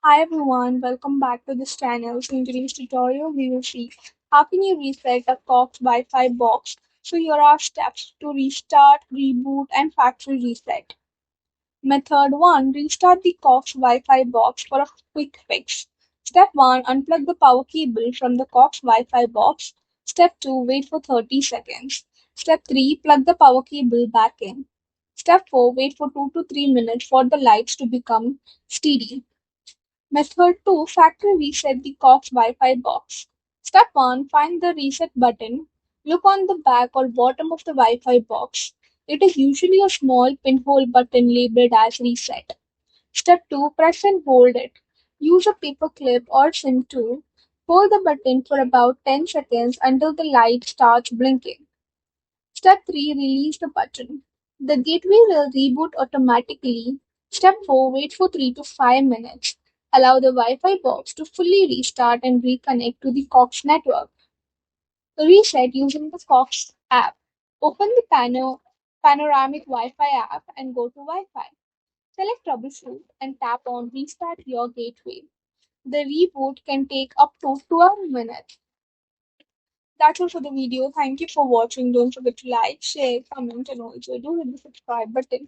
Hi everyone, welcome back to this channel. So in today's tutorial, we will see how can you reset a Cox Wi-Fi box. So here are steps to restart, reboot, and factory reset. Method 1. Restart the Cox Wi-Fi box for a quick fix. Step 1. Unplug the power cable from the Cox Wi-Fi box. Step 2. Wait for 30 seconds. Step 3. Plug the power cable back in. Step 4. Wait for 2 to 3 minutes for the lights to become steady. Method 2. Factory reset the Cox Wi-Fi box. Step 1. Find the reset button. Look on the back or bottom of the Wi-Fi box. It is usually a small pinhole button labeled as reset. Step 2. Press and hold it. Use a paper clip or sim tool. Hold the button for about 10 seconds until the light starts blinking. Step 3. Release the button. The gateway will reboot automatically. Step 4. Wait for 3 to 5 minutes. Allow the Wi-Fi box to fully restart and reconnect to the Cox network. Reset using the Cox app. Open the panoramic Wi-Fi app and go to Wi-Fi. Select Troubleshoot and tap on Restart Your Gateway. The reboot can take up to 12 minutes. That's all for the video. Thank you for watching. Don't forget to like, share, comment, and also do hit the subscribe button.